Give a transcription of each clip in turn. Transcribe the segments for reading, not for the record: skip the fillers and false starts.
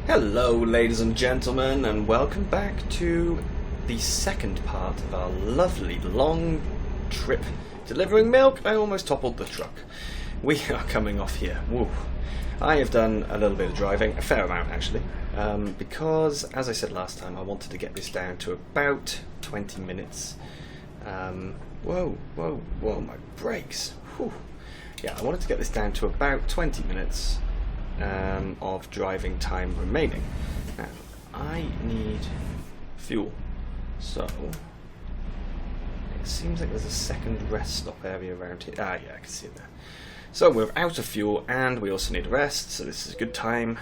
Hello ladies and gentlemen, and welcome back to the second part of our lovely long trip delivering milk. I almost toppled the truck. We are coming off here. Woo. I have done a little bit of driving, a fair amount actually, because as I said last time I wanted to get this down to about 20 minutes. Whoa, my brakes. Whew. Yeah, I wanted to get this down to about 20 minutes of driving time remaining. Now, I need fuel, so it seems like there's a second rest stop area around here. Ah, yeah, I can see it there. So we're out of fuel, and we also need a rest, so this is a good time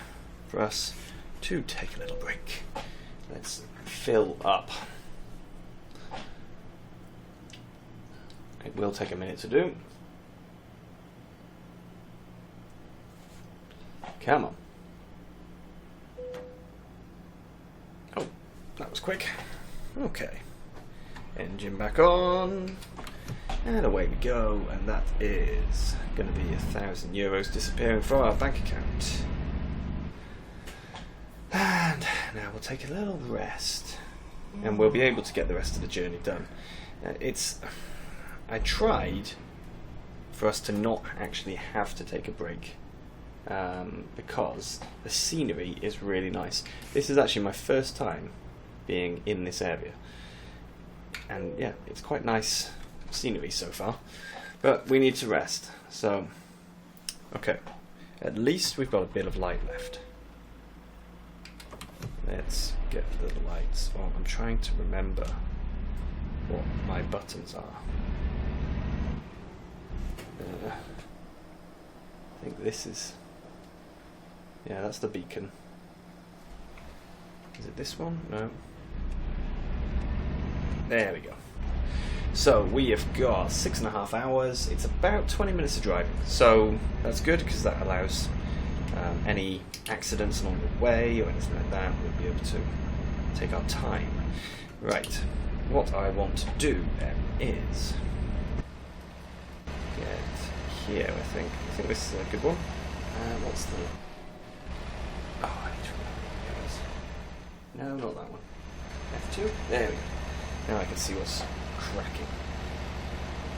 for us to take a little break. Let's fill up. It will take a minute to do. Come on. Oh, that was quick. Okay. Engine back on. And away we go. And that is going to be €1,000 disappearing from our bank account. And now we'll take a little rest. And we'll be able to get the rest of the journey done. I tried for us to not actually have to take a break. Because the scenery is really nice. This is actually my first time being in this area, and yeah, it's quite nice scenery so far, but we need to rest, so okay, at least we've got a bit of light left. Let's get the lights on. I'm trying to remember what my buttons are. I think this is... yeah, that's the beacon. Is it this one? No. There we go. So we have got 6.5 hours. It's about 20 minutes of driving. So that's good because that allows any accidents along the way or anything like that. We'll be able to take our time. Right. What I want to do then is get here, I think. I think this is a good one. What's the... oh, I need to remember what it is. No, not that one. F2? There we go. Now I can see what's cracking.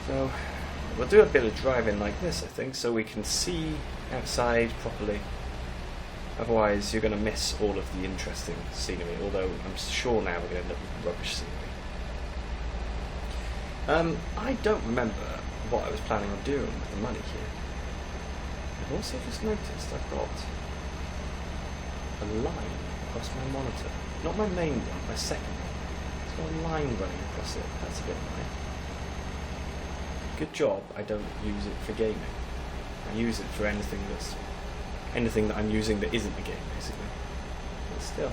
So, we'll do a bit of driving like this, I think, so we can see outside properly. Otherwise, you're going to miss all of the interesting scenery, although I'm sure now we're going to end up with rubbish scenery. I don't remember what I was planning on doing with the money here. I've also just noticed I've got a line across my monitor. Not my main one, my second one. It's got a line running across it. That's a bit annoying. Good job I don't use it for gaming. I use it for anything that I'm using that isn't a game, basically. But still,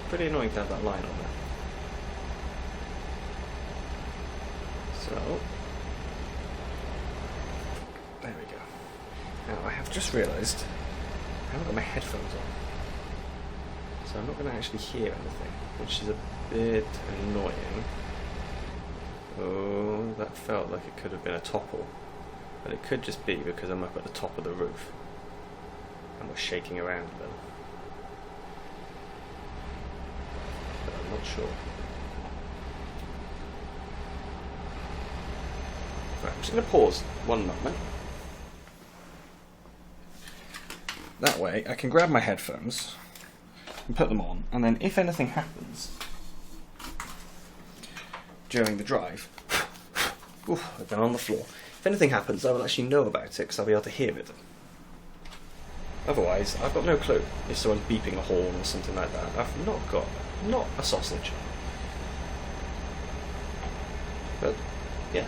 pretty annoying to have that line on there. So, there we go. Now I have just realised I haven't got my headphones on. So I'm not going to actually hear anything, which is a bit annoying. Oh, that felt like it could have been a topple. But it could just be because I'm up at the top of the roof. And we're shaking around a little. But I'm not sure. Right, I'm just going to pause one moment. That way I can grab my headphones and put them on, and then if anything happens during the drive, I've been on the floor. If anything happens, I will actually know about it because I'll be able to hear it. Otherwise, I've got no clue if someone's beeping a horn or something like that. I've not a sausage. But yeah,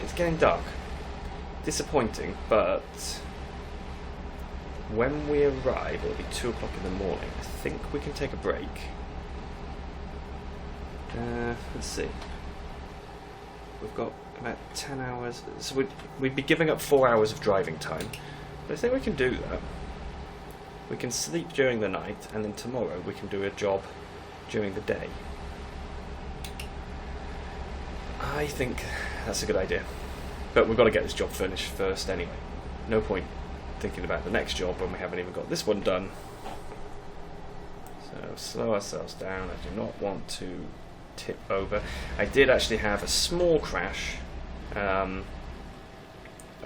it's getting dark. Disappointing, but when we arrive, it'll be 2 o'clock in the morning. I think we can take a break. Let's see. We've got about 10 hours. So we'd be giving up 4 hours of driving time. But I think we can do that. We can sleep during the night, and then tomorrow we can do a job during the day. I think that's a good idea. But we've got to get this job finished first anyway. No point thinking about the next job when we haven't even got this one done. slow ourselves down. I do not want to tip over. I did actually have a small crash. A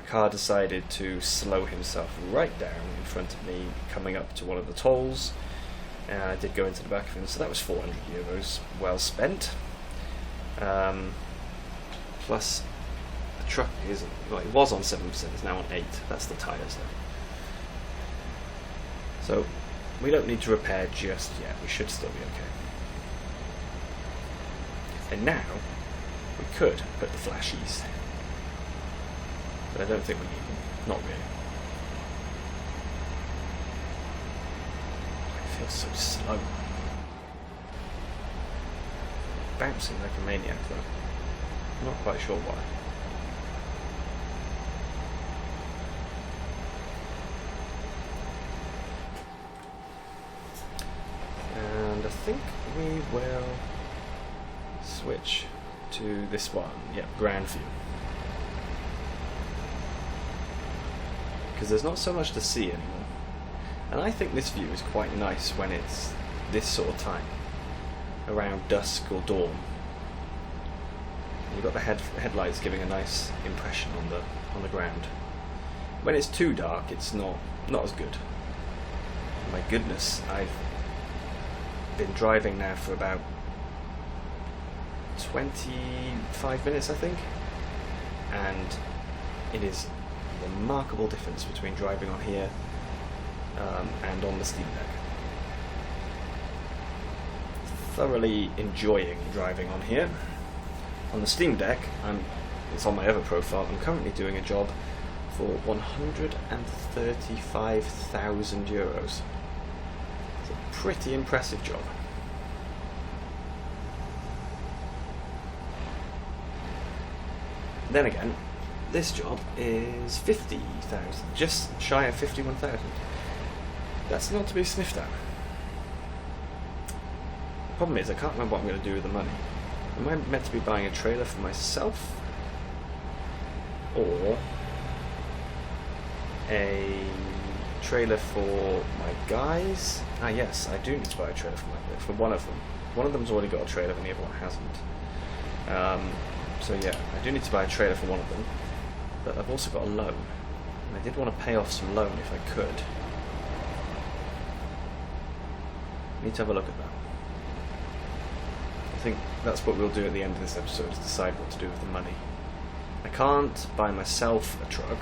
car decided to slow himself right down in front of me coming up to one of the tolls. I did go into the back of him, so that was €400 well spent. Plus the truck isn't, well, it was on 7%, it's now on 8%. That's the tyres though. So we don't need to repair just yet, we should still be okay. And now we could put the flashies, but I don't think we need them, not really. I feel so slow. Bouncing like a maniac though. Not quite sure why. And I think we will switch to this one. Yep, ground view. Because there's not so much to see anymore. And I think this view is quite nice when it's this sort of time, around dusk or dawn. You've got the headlights giving a nice impression on the ground. When it's too dark, it's not as good. My goodness, I've been driving now for about 25 minutes, I think, and it is a remarkable difference between driving on here and on the Steam Deck. Thoroughly enjoying driving on here. On the Steam Deck, it's on my other profile, I'm currently doing a job for €135,000. It's a pretty impressive job. Then again, this job is 50,000, just shy of 51,000. That's not to be sniffed at. The problem is I can't remember what I'm going to do with the money. Am I meant to be buying a trailer for myself? Or a trailer for my guys? Ah yes, I do need to buy a trailer for one of them. One of them's already got a trailer and the other one hasn't. So yeah, I do need to buy a trailer for one of them. But I've also got a loan. And I did want to pay off some loan if I could. Need to have a look at that. I think that's what we'll do at the end of this episode, is decide what to do with the money. I can't buy myself a truck,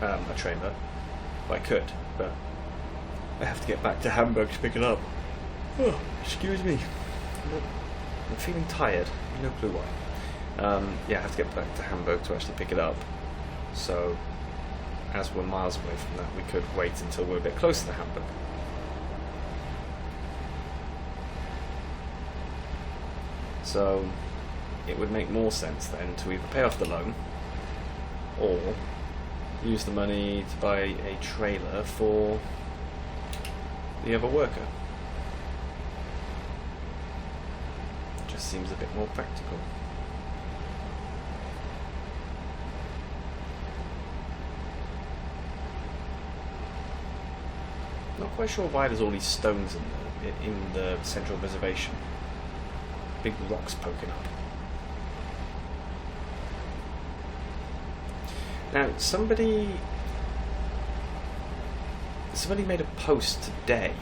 a trailer. Well, I could, but I have to get back to Hamburg to pick it up. Oh, excuse me. I'm feeling tired. No clue why. Yeah, I have to get back to Hamburg to actually pick it up. So, as we're miles away from that, we could wait until we're a bit closer to Hamburg. So it would make more sense then to either pay off the loan or use the money to buy a trailer for the other worker. It just seems a bit more practical. Not quite sure why there's all these stones in the central reservation. Big rocks poking up. Now, somebody made a post today.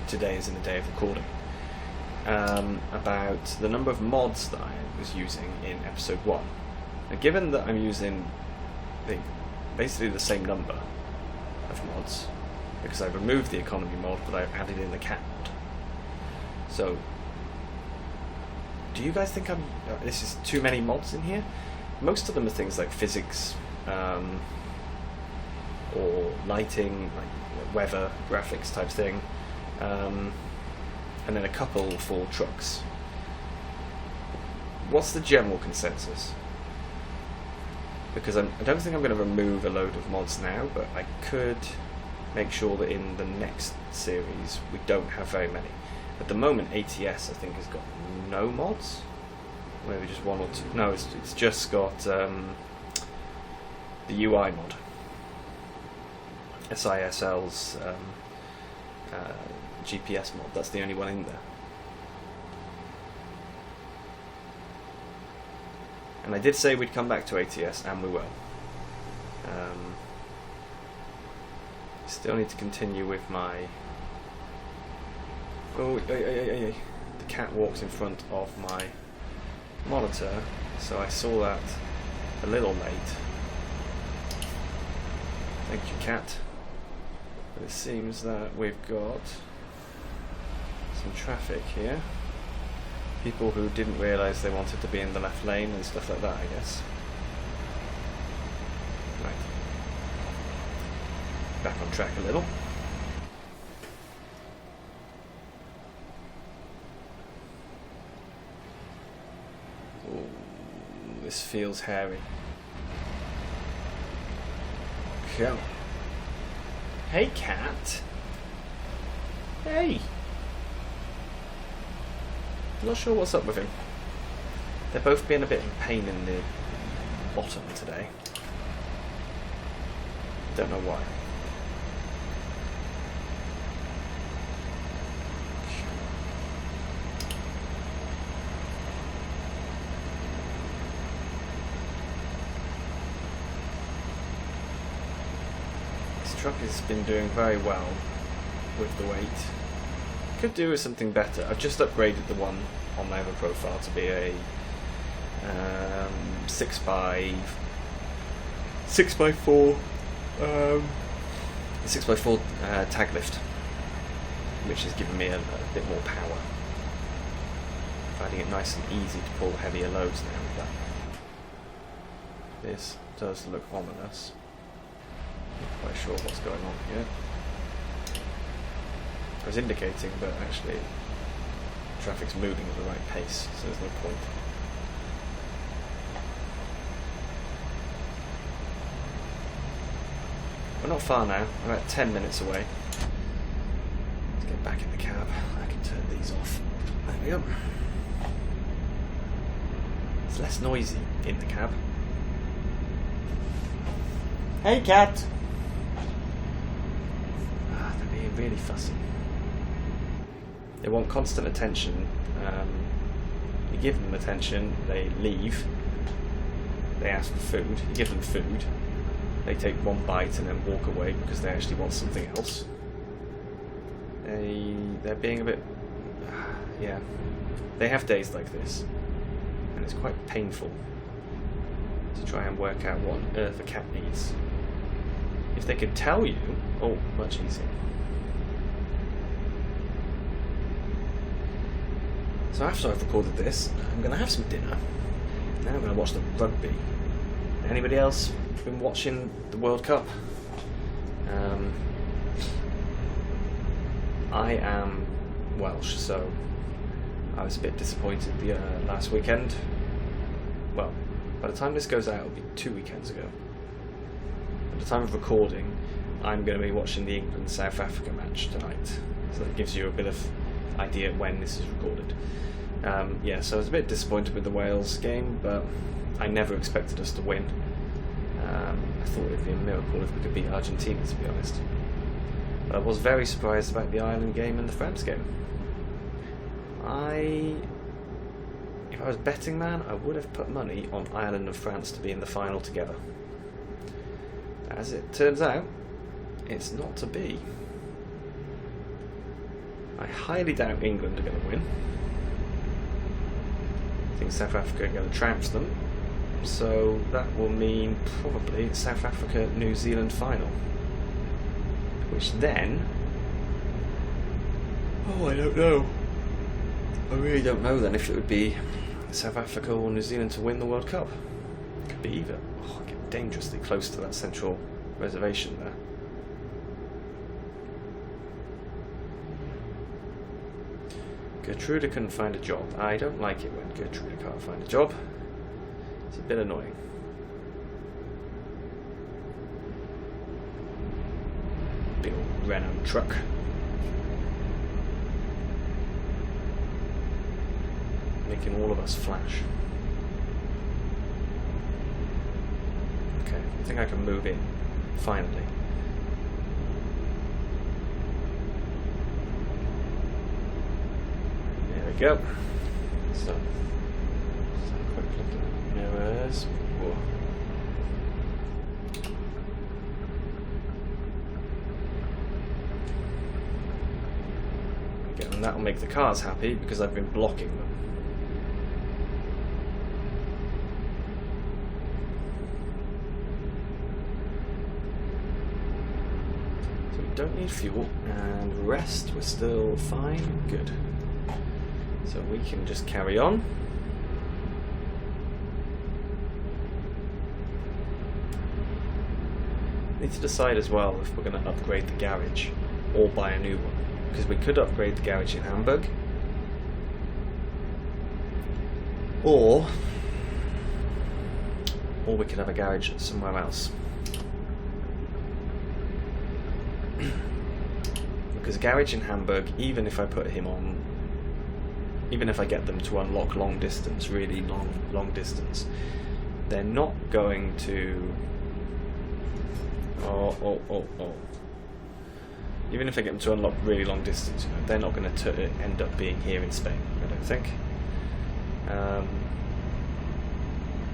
Today is in the day of recording. About the number of mods that I was using in episode 1. Now, given that I'm using basically the same number of mods, because I've removed the economy mod, but I've added in the cat mod. So, do you guys think this is too many mods in here? Most of them are things like physics, or lighting, like weather, graphics type thing, and then a couple for trucks. What's the general consensus? Because I don't think I'm going to remove a load of mods now, but I could make sure that in the next series we don't have very many. At the moment, ATS I think has got no mods. Maybe just one or two. No, it's just got the UI mod. SISL's GPS mod. That's the only one in there. And I did say we'd come back to ATS, and we will. Still need to continue with my... Oh, the cat walked in front of my monitor, so I saw that a little late. Thank you, cat. But it seems that we've got some traffic here. People who didn't realise they wanted to be in the left lane and stuff like that, I guess. Right. Back on track a little. Ooh, this feels hairy. Come. Hey, cat. Hey. Not sure what's up with him. They're both being a bit of a pain in the bottom today. Don't know why. This truck has been doing very well with the weight. Could do with something better. I've just upgraded the one on my other profile to be a 6x4 tag lift, which has given me a bit more power. Finding it nice and easy to pull heavier loads now with that. This does look ominous. Not quite sure what's going on here. I was indicating, but actually traffic's moving at the right pace, so there's no point. We're not far now, we're about 10 minutes away. Let's get back in the cab. I can turn these off. There we go. It's less noisy in the cab. Hey, cat! They're being really fussy. They want constant attention. You give them attention, they leave. They ask for food. You give them food. They take one bite and then walk away because they actually want something else. They're being a bit... yeah. They have days like this. And it's quite painful to try and work out what on earth a cat needs. If they could tell you... oh, much easier. So after I've recorded this, I'm going to have some dinner. Now I'm going to watch the rugby. Anybody else been watching the World Cup? I am Welsh, so I was a bit disappointed the last weekend. Well, by the time this goes out, it'll be 2 weekends ago. At the time of recording, I'm going to be watching the England-South Africa match tonight. So that gives you a bit of idea when this is recorded. Yeah, so I was a bit disappointed with the Wales game, but I never expected us to win. I thought it would be a miracle if we could beat Argentina, to be honest. But I was very surprised about the Ireland game and the France game. If I was betting man, I would have put money on Ireland and France to be in the final together. As it turns out, it's not to be. I highly doubt England are going to win. I think South Africa are going to trounce them. So that will mean probably South Africa, New Zealand final. Which then... oh, I don't know. I really don't know then if it would be South Africa or New Zealand to win the World Cup. It could be either. Oh, I get dangerously close to that central reservation there. Gertruda couldn't find a job. I don't like it when Gertruda can't find a job. It's a bit annoying. Big old Renault truck. Making all of us flash. Okay, I think I can move in, finally. we go. So, just have a quick look at the mirrors. Whoa. Again, and that'll make the cars happy because I've been blocking them. Don't need fuel, and rest, we're still fine, good. So we can just carry on. Need to decide as well if we're going to upgrade the garage or buy a new one, because we could upgrade the garage in Hamburg, or we could have a garage somewhere else. Because a garage in Hamburg, even if I put him on, even if I get them to unlock long distance, really long distance, they're not going to. Even if I get them to unlock really long distance, you know, they're not going to end up being here in Spain, I don't think.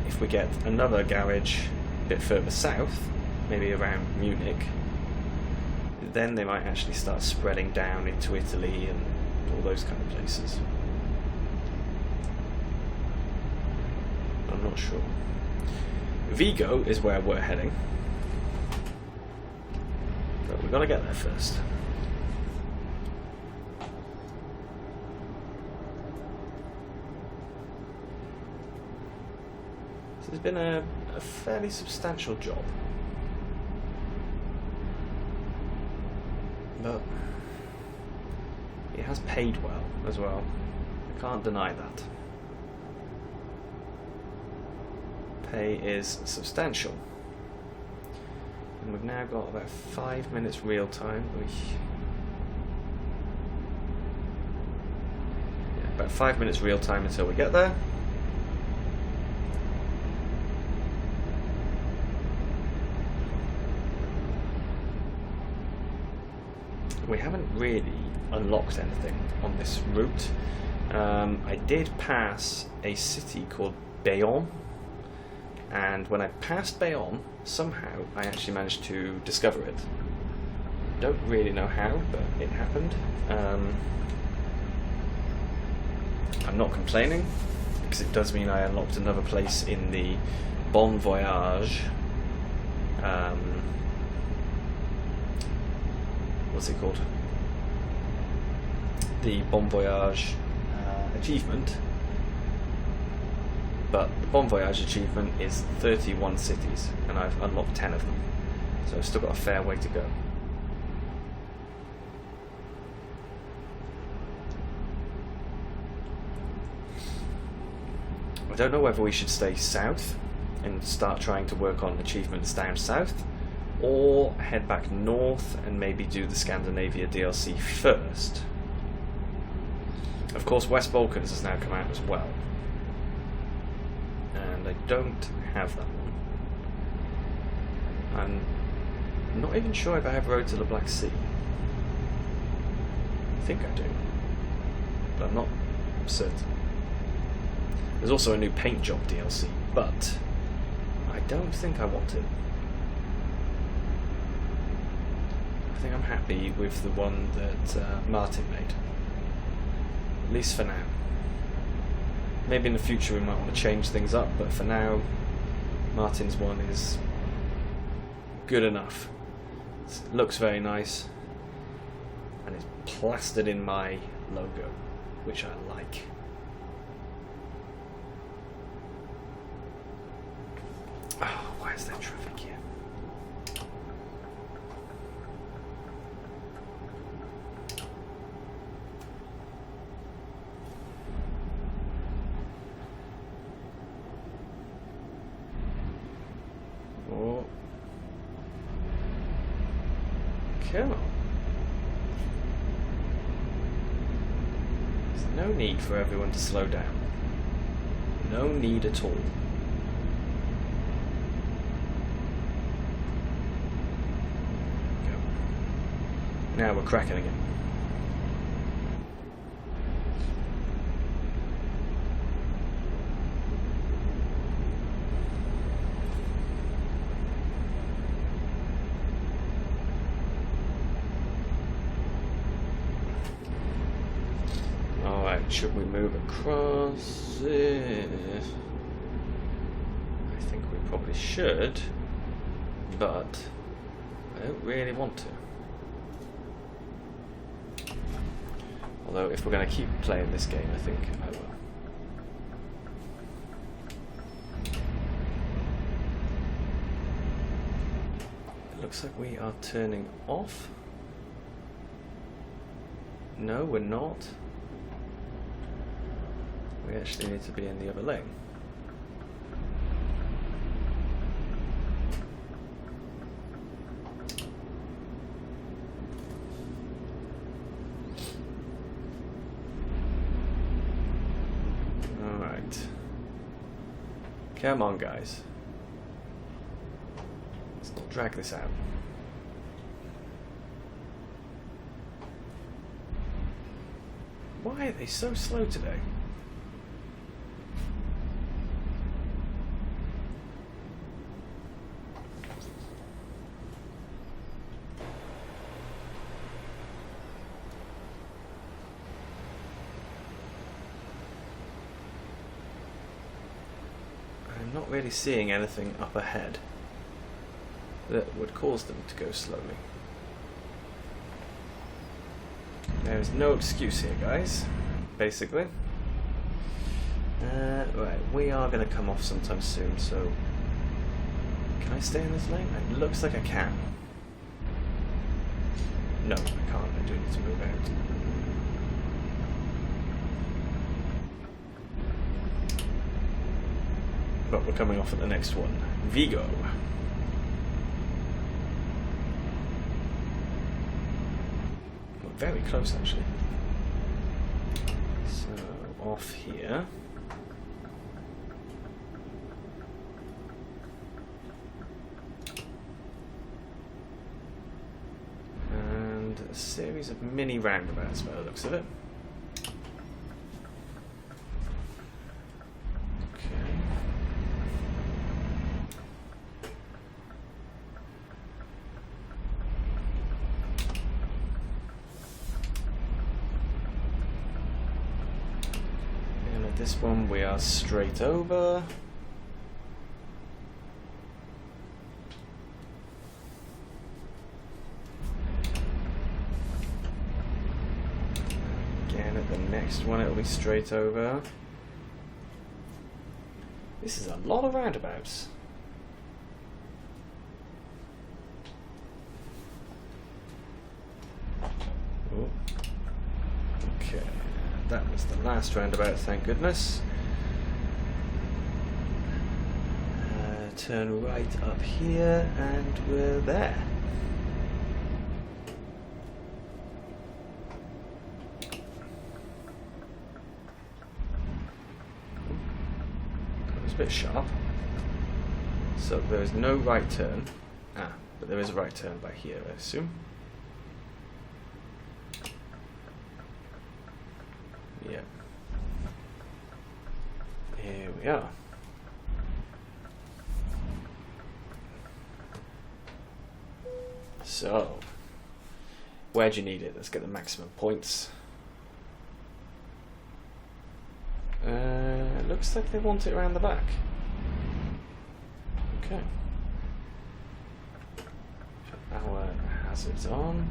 If we get another garage a bit further south, maybe around Munich, then they might actually start spreading down into Italy and all those kind of places. I'm not sure. Vigo is where we're heading, but we've got to get there first. So it's been a fairly substantial job. But it has paid well as well. I can't deny that. Pay is substantial. And we've now got about 5 minutes real time. Yeah, about 5 minutes real time until we get there. We haven't really unlocked anything on this route. I did pass a city called Bayonne, and when I passed Bayonne, somehow I actually managed to discover it. Don't really know how, but it happened. I'm not complaining, because it does mean I unlocked another place in the Bon Voyage. What's it called? The Bon Voyage achievement. But the Bon Voyage achievement is 31 cities, and I've unlocked 10 of them. So I've still got a fair way to go. I don't know whether we should stay south and start trying to work on achievements down south, or head back north and maybe do the Scandinavia DLC first. Of course, West Balkans has now come out as well, and I don't have that one. I'm not even sure if I have Road to the Black Sea. I think I do, but I'm not certain. There's also a new paint job DLC, but I don't think I want it. I think I'm happy with the one that Martin made, at least for now. Maybe in the future we might want to change things up, but for now Martin's one is good enough. It looks very nice, and it's plastered in my logo, which I like. Oh, why is there traffic here? Oh. Come on. There's no need for everyone to slow down. No need at all. Now we're cracking again. Right, should we move across? I think we probably should, but I don't really want to. Although, if we're going to keep playing this game, I think I will. It looks like we are turning off. No, we're not. We actually need to be in the other lane. Alright. Come on, guys. Let's not drag this out. Why are they so slow today? I'm not really seeing anything up ahead that would cause them to go slowly. There is no excuse here, guys, basically. Right, we are going to come off sometime soon, so... Can I stay in this lane? It looks like I can. No, I can't. I do need to move out. But we're coming off at the next one. Vigo. Very close, actually. So, off here. And a series of mini roundabouts by the looks of it. This one we are straight over. Again at the next one it'll be straight over. This is a lot of roundabouts. Oh. Okay. That was the last roundabout, thank goodness. Turn right up here, and we're there. That was a bit sharp. So there is no right turn. But there is a right turn by here, I assume. Yeah. Here we are. So, where do you need it? Let's get the maximum points. Looks like they want it around the back. Okay. Put our hazards on.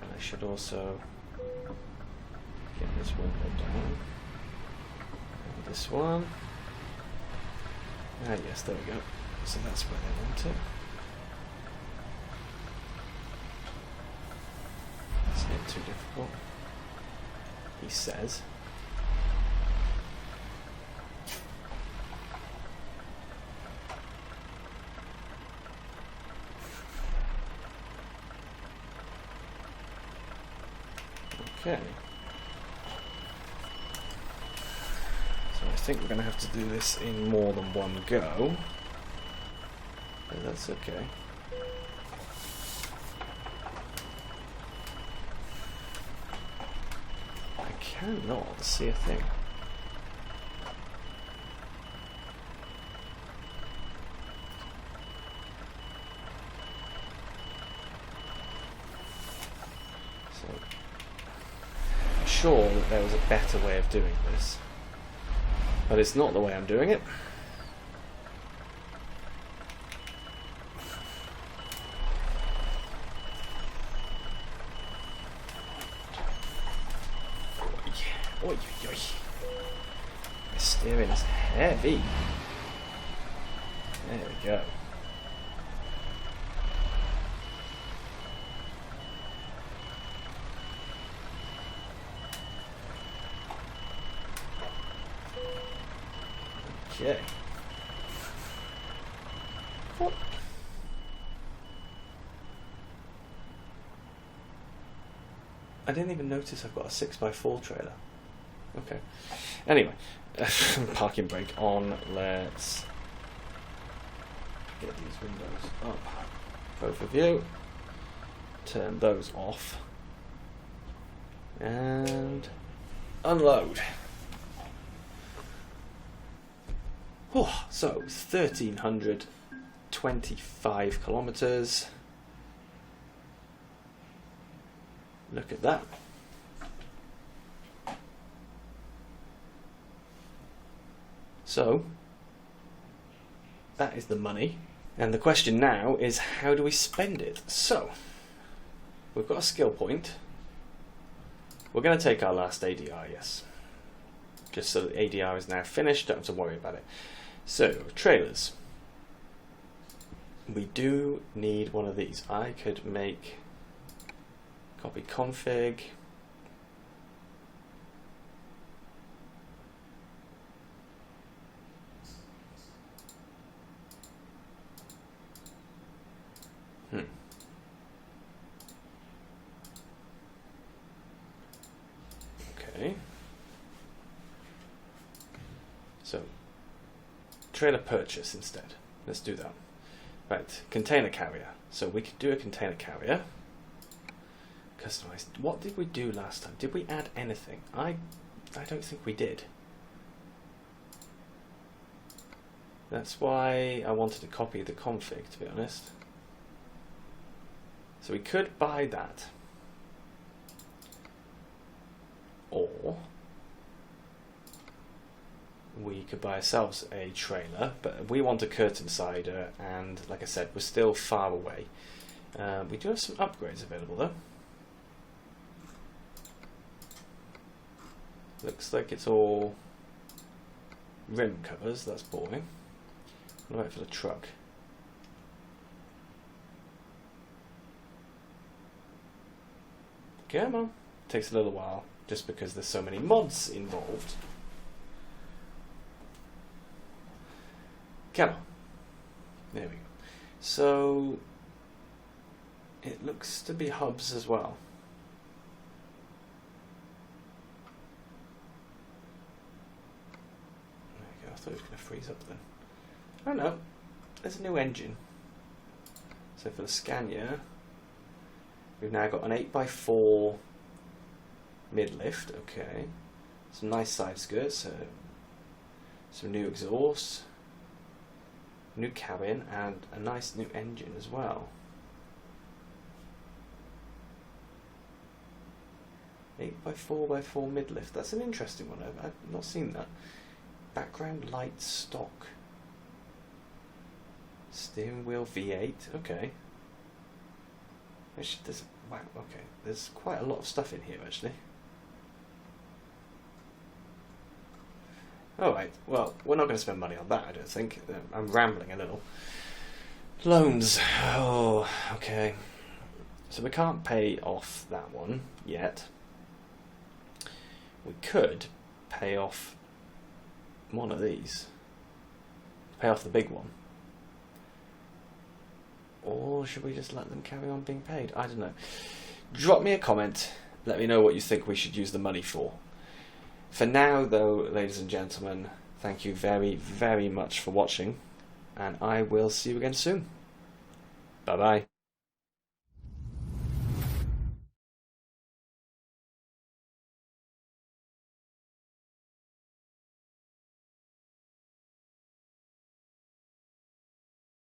I should also get this window down. And this one. And yes, there we go. So that's where they want it. It's not too difficult, he says. Okay. So I think we're going to have to do this in more than one go. But that's okay. I cannot see a thing. sure that there was a better way of doing this, but it's not the way I'm doing it. Oi, oi, oi. My steering is heavy. There we go. Okay. What? I didn't even notice I've got a 6x4 trailer. Okay. Anyway, parking brake on. Let's get these windows up. Both of you. Turn those off. And unload. Oh, so 1,325 kilometers. Look at that. So, that is the money. And the question now is, how do we spend it? So, we've got a skill point. We're going to take our last ADR, yes. Just so that ADR is now finished, don't have to worry about it. So, trailers. We do need one of these. I could make copy config. Okay. So, trailer purchase instead. Let's do that. Right, container carrier. So we could do a container carrier. Customized. What did we do last time? Did we add anything? I don't think we did. That's why I wanted to copy the config, to be honest. So we could buy that. Or we could buy ourselves a trailer, but we want a curtain sider, and like I said, we're still far away. We do have some upgrades available though. Looks like it's all rim covers, that's boring. What about for the truck? Come on. Takes a little while, just because there's so many mods involved. Come on. There we go. So, it looks to be hubs as well. There we go. I thought it was going to freeze up then. Oh no, there's a new engine. So for the Scania, we've now got an 8x4 mid-lift, okay. Some nice side skirts, some new exhaust, new cabin, and a nice new engine as well. 8x4x4 mid-lift, that's an interesting one, I've not seen that. Background light stock. Steering wheel V8, okay. Actually, wow, okay, there's quite a lot of stuff in here actually. Alright, well, we're not going to spend money on that, I don't think. I'm rambling a little. Loans, oh, okay. So we can't pay off that one yet. We could pay off one of these. Pay off the big one. Or should we just let them carry on being paid? I don't know. Drop me a comment. Let me know what you think we should use the money for. For now, though, ladies and gentlemen, thank you very, very much for watching. And I will see you again soon. Bye-bye.